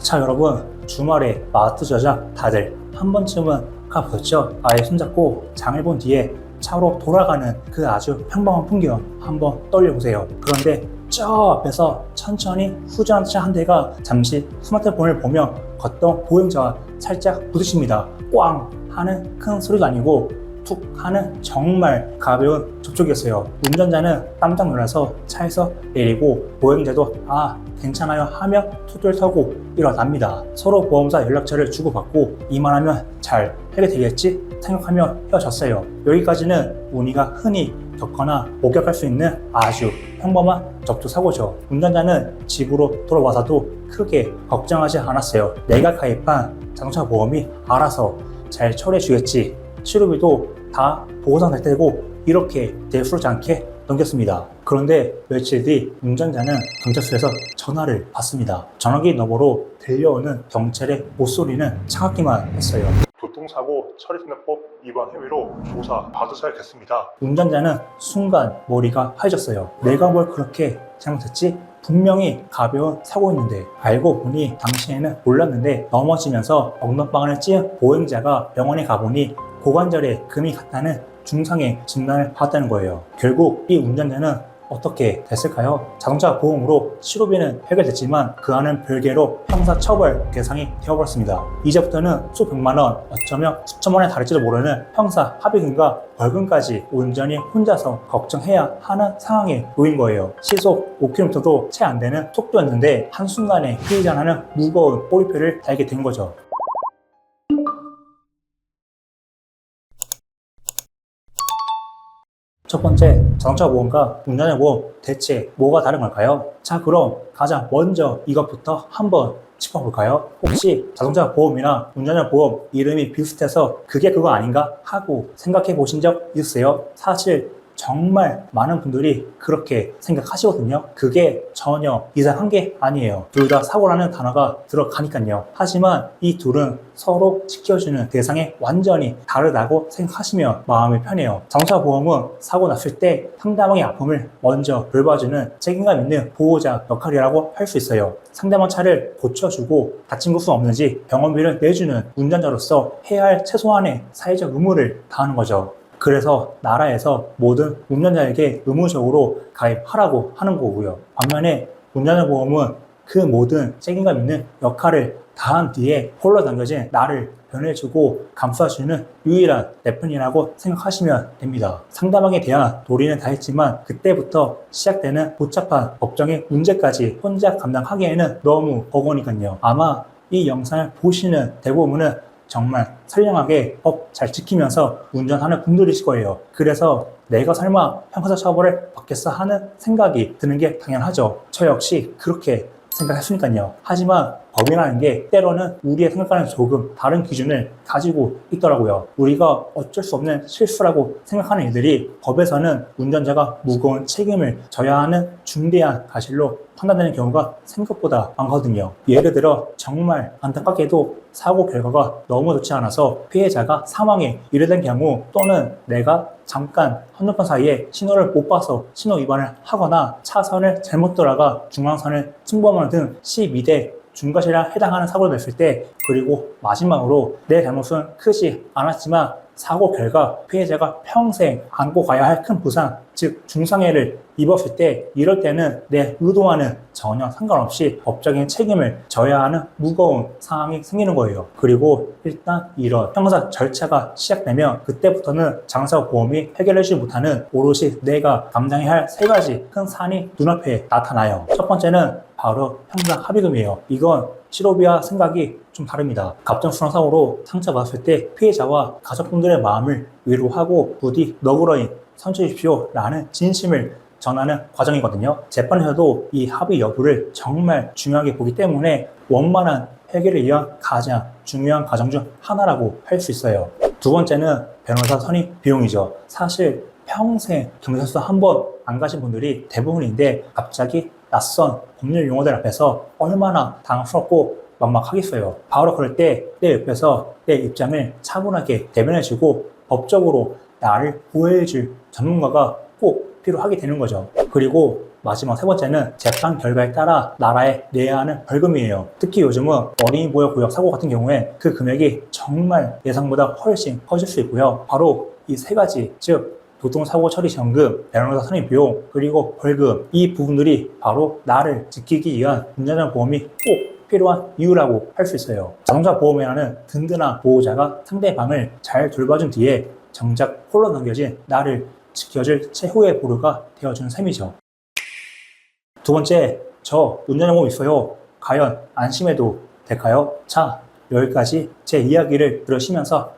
자, 여러분, 주말에 마트 저작 다들 한 번쯤은 가보셨죠? 아예 손잡고 장을 본 뒤에 차로 돌아가는 그 아주 평범한 풍경 한번 떠올려보세요. 그런데 저 앞에서 천천히 후진하는 차 한 대가 잠시 스마트폰을 보며 걷던 보행자와 살짝 부딪힙니다. 꽝 하는 큰 소리가 아니고 툭 하는 정말 가벼운 접촉이었어요. 운전자는 깜짝 놀라서 차에서 내리고 보행자도 괜찮아요 하며 투투를 타고 일어납니다. 서로 보험사 연락처를 주고받고 이만하면 잘 해결되겠지 생각하며 헤어졌어요. 여기까지는 우리가 흔히 겪거나 목격할 수 있는 아주 평범한 접촉사고죠. 운전자는 집으로 돌아와서도 크게 걱정하지 않았어요. 내가 가입한 자동차 보험이 알아서 잘 처리해 주겠지, 치료비도 다 보상될 테고, 이렇게 대수롭지 않게 넘겼습니다. 그런데 며칠 뒤 운전자는 경찰서에서 전화를 받습니다. 전화기 너머로 들려오는 경찰의 목소리는 차갑기만 했어요. 교통사고 처리진단법 위반 혐의로 조사 받으셔야겠습니다. 운전자는 순간 머리가 하얘졌어요. 내가 뭘 그렇게 잘못했지? 분명히 가벼운 사고였는데. 알고 보니 당시에는 몰랐는데 넘어지면서 엉덩방아를 찧은 보행자가 병원에 가보니 고관절에 금이 갔다는 중상의 진단을 받았다는 거예요. 결국 이 운전자는 어떻게 됐을까요? 자동차 보험으로 치료비는 해결됐지만 그 안은 별개로 형사처벌 대상이 되어버렸습니다. 이제부터는 수백만원, 어쩌면 수천만원에 달할지도 모르는 형사 합의금과 벌금까지 온전히 혼자서 걱정해야 하는 상황에 놓인 거예요. 시속 5km도 채 안 되는 속도였는데 한순간에 피해자는 무거운 꼬리표를 달게 된 거죠. 첫 번째, 자동차 보험과 운전자 보험 대체 뭐가 다른 걸까요? 자, 그럼 가장 먼저 이것부터 한번 짚어볼까요? 혹시 자동차 보험이나 운전자 보험 이름이 비슷해서 그게 그거 아닌가 하고 생각해 보신 적 있으세요? 사실 정말 많은 분들이 그렇게 생각하시거든요. 그게 전혀 이상한 게 아니에요. 둘 다 사고라는 단어가 들어가니까요. 하지만 이 둘은 서로 지켜주는 대상이 완전히 다르다고 생각하시면 마음이 편해요. 자동차 보험은 사고 났을 때 상대방의 아픔을 먼저 돌봐주는 책임감 있는 보호자 역할이라고 할 수 있어요. 상대방 차를 고쳐주고 다친 곳은 없는지 병원비를 내주는 운전자로서 해야 할 최소한의 사회적 의무를 다하는 거죠. 그래서 나라에서 모든 운전자에게 의무적으로 가입하라고 하는 거고요. 반면에 운전자 보험은 그 모든 책임감 있는 역할을 다한 뒤에 홀로 남겨진 나를 변해주고 감싸주는 유일한 내 편이라고 생각하시면 됩니다. 상대방에 대한 도리는 다 했지만 그때부터 시작되는 복잡한 법정의 문제까지 혼자 감당하기에는 너무 버거우니까요. 아마 이 영상을 보시는 대부분은 정말 선량하게 법 잘 지키면서 운전하는 분들이실 거예요. 그래서 내가 설마 형사처벌을 받겠어 하는 생각이 드는 게 당연하죠. 저 역시 그렇게 생각했으니까요. 하지만 법이라는 게 때로는 우리의 생각과는 조금 다른 기준을 가지고 있더라고요. 우리가 어쩔 수 없는 실수라고 생각하는 일들이 법에서는 운전자가 무거운 책임을 져야 하는 중대한 과실로 판단되는 경우가 생각보다 많거든요. 예를 들어 정말 안타깝게도 사고 결과가 너무 좋지 않아서 피해자가 사망에 이르는 경우, 또는 내가 잠깐 한눈판 사이에 신호를 못 봐서 신호 위반을 하거나 차선을 잘못 돌아가 중앙선을 침범하는 등 12대 중과실에 해당하는 사고를 냈을 때, 그리고 마지막으로 내 잘못은 크지 않았지만 사고 결과 피해자가 평생 안고 가야 할 큰 부상, 즉 중상해를 입었을 때, 이럴 때는 내 의도와는 전혀 상관없이 법적인 책임을 져야 하는 무거운 상황이 생기는 거예요. 그리고 일단 이런 형사 절차가 시작되면 그때부터는 자동차 보험이 해결해주지 못하는 오롯이 내가 감당해야 할 세 가지 큰 사안이 눈앞에 나타나요. 첫 번째는 바로 형사 합의금이에요. 이건 치료비와 생각이 좀 다릅니다. 갑작스러운 사고로 상처받았을 때 피해자와 가족분들의 마음을 위로하고 부디 너그러이 선처해 주십시오 라는 진심을 전하는 과정이거든요. 재판에서도 이 합의 여부를 정말 중요하게 보기 때문에 원만한 해결을 위한 가장 중요한 과정 중 하나라고 할 수 있어요. 두 번째는 변호사 선임 비용이죠. 사실 평생 경찰서 한 번 안 가신 분들이 대부분인데 갑자기 낯선 법률 용어들 앞에서 얼마나 당황스럽고 막막하겠어요. 바로 그럴 때 내 옆에서 내 입장을 차분하게 대변해주고 법적으로 나를 보호해줄 전문가가 꼭 필요하게 되는 거죠. 그리고 마지막 세 번째는 재판 결과에 따라 나라에 내야 하는 벌금이에요. 특히 요즘은 어린이보호구역 사고 같은 경우에 그 금액이 정말 예상보다 훨씬 커질 수 있고요. 바로 이 세 가지, 즉 교통사고 처리 지원금, 변호사 선임 비용, 그리고 벌금, 이 부분들이 바로 나를 지키기 위한 운전자 보험이 꼭 필요한 이유라고 할 수 있어요. 자동차 보험이라는 든든한 보호자가 상대방을 잘 돌봐준 뒤에 정작 홀로 남겨진 나를 지켜줄 최후의 보루가 되어주는 셈이죠. 두 번째, 저 운전자 보험 있어요. 과연 안심해도 될까요? 자, 여기까지 제 이야기를 들으시면서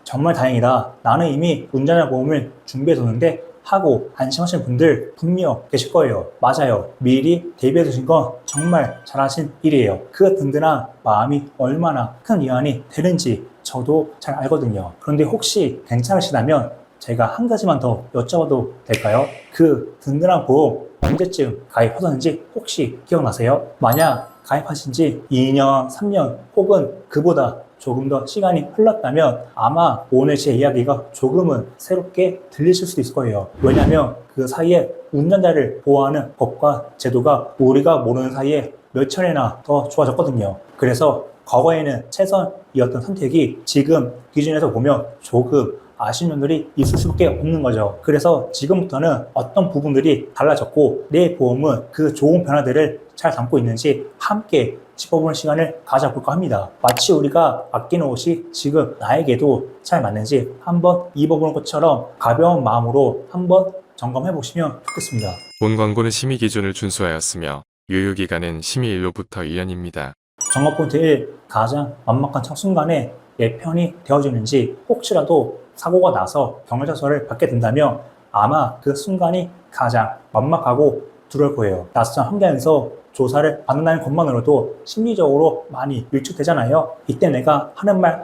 정말 다행이다. 나는 이미 운전자 보험을 준비해뒀는데 하고 안심하시는 분들 분명 계실 거예요. 맞아요. 미리 대비해 두신 건 정말 잘하신 일이에요. 그 든든한 마음이 얼마나 큰 위안이 되는지 저도 잘 알거든요. 그런데 혹시 괜찮으시다면 제가 한 가지만 더 여쭤봐도 될까요? 그 든든한 보험 언제쯤 가입하셨는지 혹시 기억나세요? 만약 가입하신 지 2년, 3년 혹은 그보다 조금 더 시간이 흘렀다면 아마 오늘 제 이야기가 조금은 새롭게 들리실 수도 있을 거예요. 왜냐하면 그 사이에 운전자를 보호하는 법과 제도가 우리가 모르는 사이에 몇 차례나 더 좋아졌거든요. 그래서 과거에는 최선이었던 선택이 지금 기준에서 보면 조금 아쉬운 점들이 있을 수밖에 없는 거죠. 그래서 지금부터는 어떤 부분들이 달라졌고 내 보험은 그 좋은 변화들을 잘 담고 있는지 함께 짚어보는 시간을 가져볼까 합니다. 마치 우리가 아끼는 옷이 지금 나에게도 잘 맞는지 한번 입어보는 것처럼 가벼운 마음으로 한번 점검해 보시면 좋겠습니다. 본 광고는 심의 기준을 준수하였으며 유효기간은 심의일로부터 1년입니다. 점검 포인트 1. 가장 완막한 첫 순간에 내 편이 되어주는지 혹시라도 사고가 나서 경찰서를 받게 된다면 아마 그 순간이 가장 완막하고 두려울 거예요. 낯선 환경에서 조사를 받는다는 것만으로도 심리적으로 많이 위축되잖아요. 이때 내가 하는 말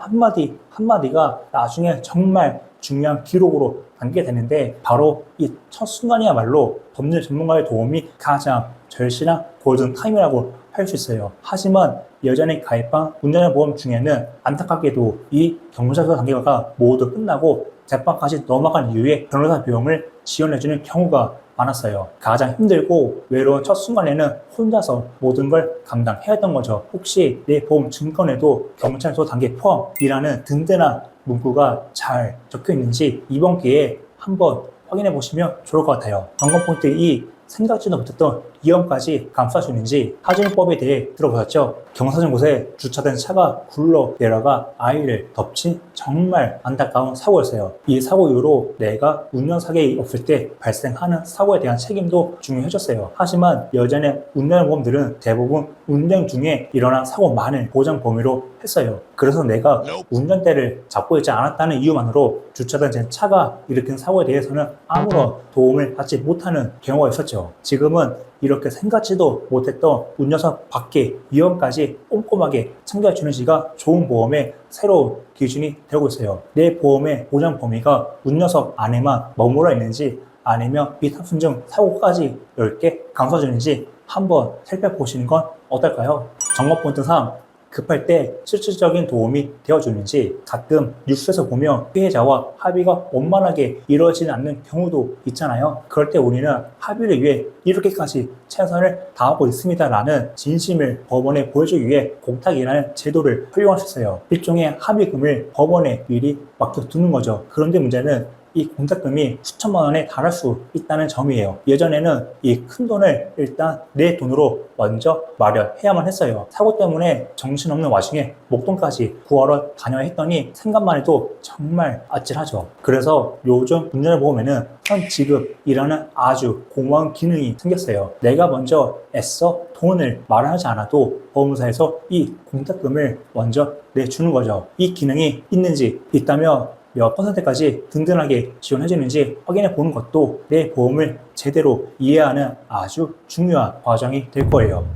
한마디가 나중에 정말 중요한 기록으로 남게 되는데 바로 이 첫 순간이야말로 법률 전문가의 도움이 가장 절실한 골든 타임이라고 할 수 있어요. 하지만 예전에 가입한 운전자 보험 중에는 안타깝게도 이 경찰서 단계가 모두 끝나고 재판까지 넘어간 이후에 변호사 비용을 지원해주는 경우가 많았어요. 가장 힘들고 외로운 첫 순간에는 혼자서 모든 걸 감당해야 했던 거죠. 혹시 내 보험 증권에도 경찰서 단계 포함이라는 든든한 문구가 잘 적혀 있는지 이번 기회에 한번 확인해 보시면 좋을 것 같아요. 점검 포인트 2. 생각지도 못했던 위험까지 감싸주는지 하진법에 대해 들어보셨죠? 경사진 곳에 주차된 차가 굴러 내려가 아이를 덮친 정말 안타까운 사고였어요. 이 사고 이후로 내가 운전사고가 없을 때 발생하는 사고에 대한 책임도 중요해졌어요. 하지만 여전히 운전보험들은 대부분 운전 중에 일어난 사고만을 보장 범위로 했어요. 그래서 내가 운전대를 잡고 있지 않았다는 이유만으로 주차된 제 차가 일으킨 사고에 대해서는 아무런 도움을 받지 못하는 경우가 있었죠. 지금은 이렇게 생각지도 못했던 운전석 밖의 위험까지 꼼꼼하게 챙겨주는 지가 좋은 보험의 새로운 기준이 되고 있어요. 내 보험의 보장 범위가 운전석 안에만 머물러 있는지 아니면 비탑승중 사고까지 넓게 감싸주는지 한번 살펴보시는 건 어떨까요? 점검 포인트 3. 급할 때 실질적인 도움이 되어주는지 가끔 뉴스에서 보면 피해자와 합의가 원만하게 이루어지지 않는 경우도 있잖아요. 그럴 때 우리는 합의를 위해 이렇게까지 최선을 다하고 있습니다라는 진심을 법원에 보여주기 위해 공탁이라는 제도를 활용할 수 있어요. 일종의 합의금을 법원에 미리 맡겨두는 거죠. 그런데 문제는 이 공탁금이 수천만 원에 달할 수 있다는 점이에요. 예전에는 이 큰 돈을 일단 내 돈으로 먼저 마련해야만 했어요. 사고 때문에 정신없는 와중에 목돈까지 구하러 다녀야 했더니 생각만 해도 정말 아찔하죠. 그래서 요즘 운전보험에는 현지급이라는 아주 고마운 기능이 생겼어요. 내가 먼저 애써 돈을 마련하지 않아도 보험사에서 이 공탁금을 먼저 내주는 거죠. 이 기능이 있는지 있다면 몇 %까지 든든하게 지원해주는지 확인해 보는 것도 내 보험을 제대로 이해하는 아주 중요한 과정이 될 거예요.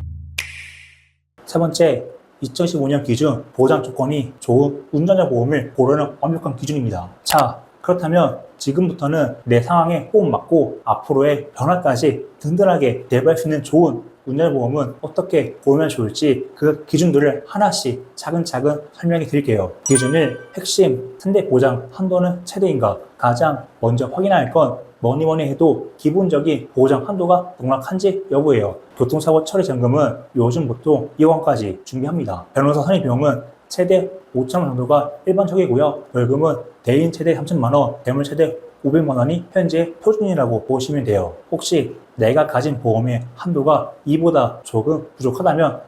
세 번째, 2015년 기준 보장 조건이 좋은 운전자 보험을 고르는 완벽한 기준입니다. 자, 그렇다면 지금부터는 내 상황에 호흡 맞고 앞으로의 변화까지 든든하게 대비할 수 있는 좋은 운전보험은 어떻게 고르면 좋을지 그 기준들을 하나씩 차근차근 설명해 드릴게요. 기준을 핵심 상대 보장 한도는 최대인가 가장 먼저 확인할 건 뭐니 해도 기본적인 보장 한도가 농락한지 여부예요. 교통사고 처리 점검은 요즘 보통 2억원까지 준비합니다. 변호사 선임 비용은 최대 5천만 원 정도가 일반적이고요. 벌금은 대인 최대 3천만 원, 대물 최대 500만 원이 현재 표준이라고 보시면 돼요. 혹시 내가 가진 보험의 한도가 이보다 조금 부족하다면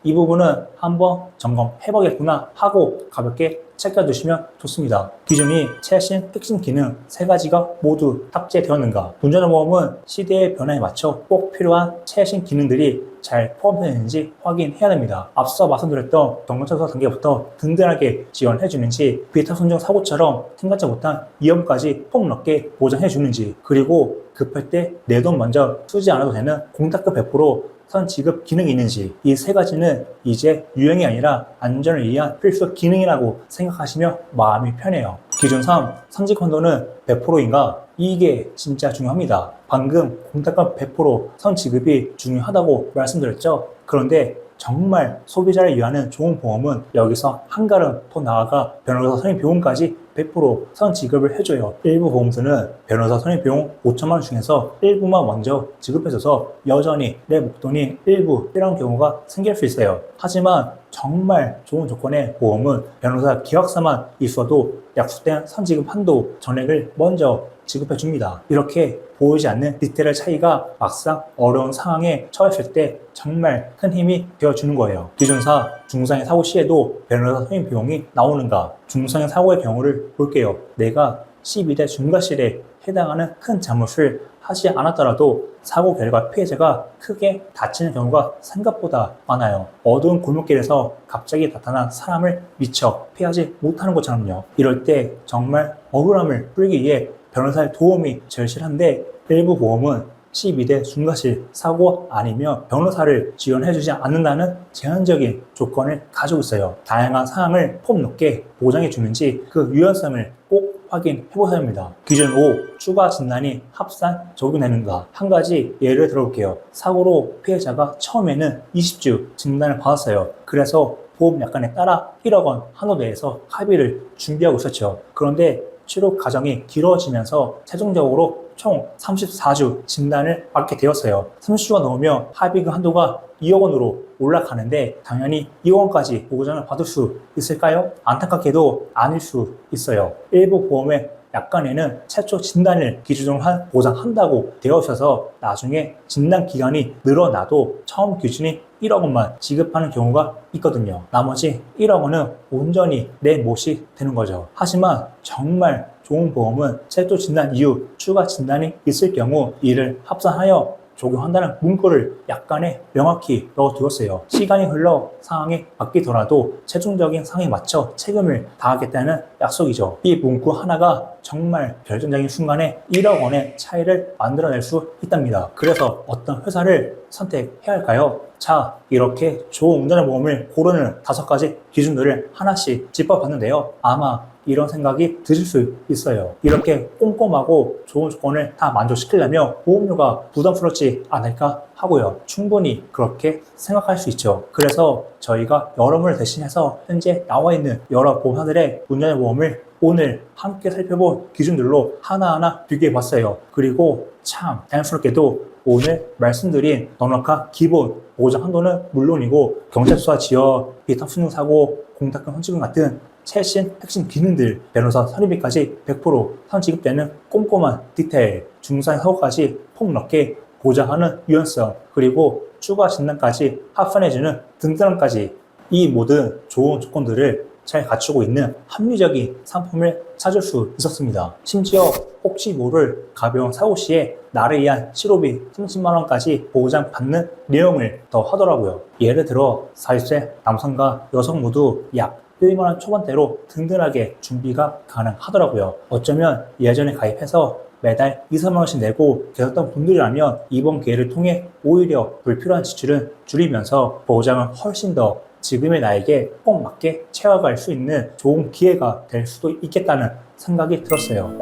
이 부분은 한번 점검해보겠구나 하고 가볍게 챙겨두시면 좋습니다. 기준이 최신 핵심 기능 3가지가 모두 탑재되었는가, 운전보험은 시대의 변화에 맞춰 꼭 필요한 최신 기능들이 잘 포함되어 있는지 확인해야 됩니다. 앞서 말씀드렸던 경찰서 단계부터 든든하게 지원해주는지, 비탑순정 사고처럼 생각지 못한 위험까지 폭넓게 보장해주는지, 그리고 급할 때 내 돈 먼저 쓰지 않아도 되는 공탁금 100% 선 지급 기능이 있는지, 이 3가지는 이제 유형이 아니라 안전을 위한 필수 기능이라고 생각하시면 마음이 편해요. 기준 3, 선직 한도는 100%인가? 이게 진짜 중요합니다. 방금 공탁금 100%선 지급이 중요하다고 말씀드렸죠? 그런데 정말 소비자를 위하는 좋은 보험은 여기서 한 걸음 더 나아가 변호사 선임 비용까지 100%선 지급을 해줘요. 일부 보험사는 변호사 선임 비용 5천만 원 중에서 일부만 먼저 지급해줘서 여전히 내 목돈이 일부 필요한 경우가 생길 수 있어요. 하지만 정말 좋은 조건의 보험은 변호사 기획사만 있어도 약속된 선지급 한도 전액을 먼저 지급해줍니다. 이렇게 보이지 않는 디테일 차이가 막상 어려운 상황에 처했을 때 정말 큰 힘이 되어주는 거예요. 기준 4, 중상의 사고 시에도 변호사 선임 비용이 나오는가? 중상의 사고의 경우를 볼게요. 내가 12대 중과실에 해당하는 큰 잘못을 하지 않았더라도 사고 결과 피해자가 크게 다치는 경우가 생각보다 많아요. 어두운 골목길에서 갑자기 나타난 사람을 미처 피하지 못하는 것처럼요. 이럴 때 정말 억울함을 풀기 위해 변호사의 도움이 절실한데, 일부 보험은 12대 중과실 사고 아니면 변호사를 지원해주지 않는다는 제한적인 조건을 가지고 있어요. 다양한 사항을 폭넓게 보장해주는지 그 유연성을 꼭 확인해보셔야 합니다. 기준 5, 추가 진단이 합산 적용되는가? 한 가지 예를 들어볼게요. 사고로 피해자가 처음에는 20주 진단을 받았어요. 그래서 보험 약관에 따라 1억 원 한도 내에서 합의를 준비하고 있었죠. 그런데 치료 과정이 길어지면서 최종적으로 총 34주 진단을 받게 되었어요. 30주가 넘으면 합의금 한도가 2억 원으로 올라가는데 당연히 2억 원까지 보장을 받을 수 있을까요? 안타깝게도 아닐 수 있어요. 일부 보험의 약관에는 최초 진단을 기준으로 보장한다고 되어 있어서 나중에 진단 기간이 늘어나도 처음 기준이 1억 원만 지급하는 경우가 있거든요. 나머지 1억 원은 온전히 내 몫이 되는 거죠. 하지만 정말 좋은 보험은 최초 진단 이후 추가 진단이 있을 경우 이를 합산하여 적용한다는 문구를 약관에 명확히 넣어두었어요. 시간이 흘러 상황이 바뀌더라도 최종적인 상황에 맞춰 책임을 다하겠다는 약속이죠. 이 문구 하나가 정말 결정적인 순간에 1억 원의 차이를 만들어낼 수 있답니다. 그래서 어떤 회사를 선택해야 할까요? 자, 이렇게 좋은 운전보험을 고르는 5가지 기준들을 하나씩 짚어봤는데요. 아마 이런 생각이 드실 수 있어요. 이렇게 꼼꼼하고 좋은 조건을 다 만족시키려면 보험료가 부담스럽지 않을까 하고요. 충분히 그렇게 생각할 수 있죠. 그래서 저희가 여러분을 대신해서 현재 나와 있는 여러 보험사들의 운전보험을 오늘 함께 살펴본 기준들로 하나하나 비교해봤어요. 그리고 참 다행스럽게도 오늘 말씀드린 넉넉한 기본 보장 한도는 물론이고 경찰수사 지연, 비탑순정 사고, 공탁금 헌지금 같은 최신 핵심 기능들, 변호사 선임비까지 100% 선지급되는 꼼꼼한 디테일, 중상 사고까지 폭넓게 보장하는 유연성, 그리고 추가 진단까지 합산해주는 든든함까지, 이 모든 좋은 조건들을 잘 갖추고 있는 합리적인 상품을 찾을 수 있었습니다. 심지어 혹시 모를 가벼운 사고 시에 나를 위한 치료비 30만 원까지 보장받는 내용을 더 하더라고요. 예를 들어 40세 남성과 여성 모두 약 1만 원 초반대로 든든하게 준비가 가능하더라고요. 어쩌면 예전에 가입해서 매달 2, 3만 원씩 내고 계셨던 분들이라면 이번 기회를 통해 오히려 불필요한 지출은 줄이면서 보장을 훨씬 더 지금의 나에게 꼭 맞게 채워갈 수 있는 좋은 기회가 될 수도 있겠다는 생각이 들었어요.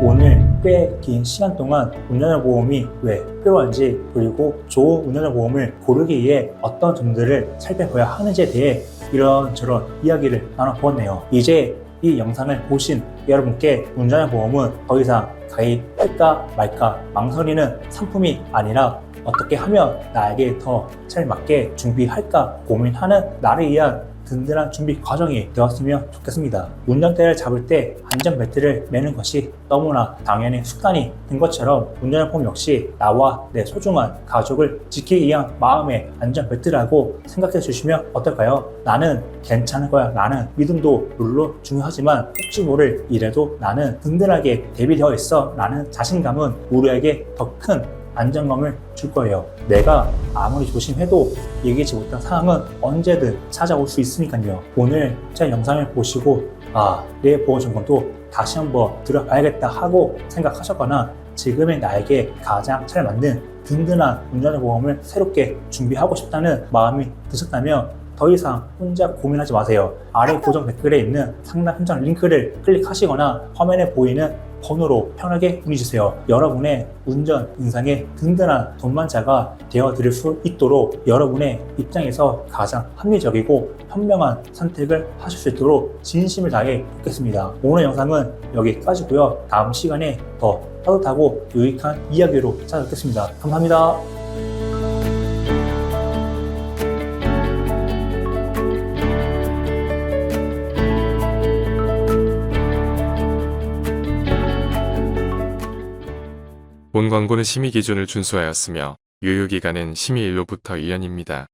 오늘 꽤 긴 시간 동안 운전보험이 왜 필요한지, 그리고 좋은 운전보험을 고르기 위해 어떤 점들을 살펴봐야 하는지에 대해 이런저런 이야기를 나눠보았네요. 이제 이 영상을 보신 여러분께 운전자보험은 더 이상 가입할까 말까 망설이는 상품이 아니라 어떻게 하면 나에게 더 잘 맞게 준비할까 고민하는 나를 위한 든든한 준비 과정이 되었으면 좋겠습니다. 운전대를 잡을 때 안전벨트를 매는 것이 너무나 당연히 습관이 된 것처럼 운전자보험 역시 나와 내 소중한 가족을 지키기 위한 마음의 안전벨트라고 생각해 주시면 어떨까요? 나는 괜찮을 거야 라는 믿음도 물론 중요하지만 혹시 모를 이래도 나는 든든하게 대비되어 있어 라는 자신감은 우리에게 더 큰 안정감을 줄 거예요. 내가 아무리 조심해도 얘기하지 못한 상황은 언제든 찾아올 수 있으니까요. 오늘 제 영상을 보시고 내 보험정보도 다시 한번 들어봐야겠다 하고 생각하셨거나 지금의 나에게 가장 잘 맞는 든든한 운전보험을 새롭게 준비하고 싶다는 마음이 드셨다면 더 이상 혼자 고민하지 마세요. 아래 고정 댓글에 있는 상담 현장 링크를 클릭하시거나 화면에 보이는 번호로 편하게 문의주세요. 여러분의 운전 인상에 든든한 동반자가 되어드릴 수 있도록 여러분의 입장에서 가장 합리적이고 현명한 선택을 하실 수 있도록 진심을 다해 돕겠습니다. 오늘 영상은 여기까지고요. 다음 시간에 더 따뜻하고 유익한 이야기로 찾아뵙겠습니다. 감사합니다. 본 광고는 심의 기준을 준수하였으며 유효기간은 심의 일로부터 1년입니다.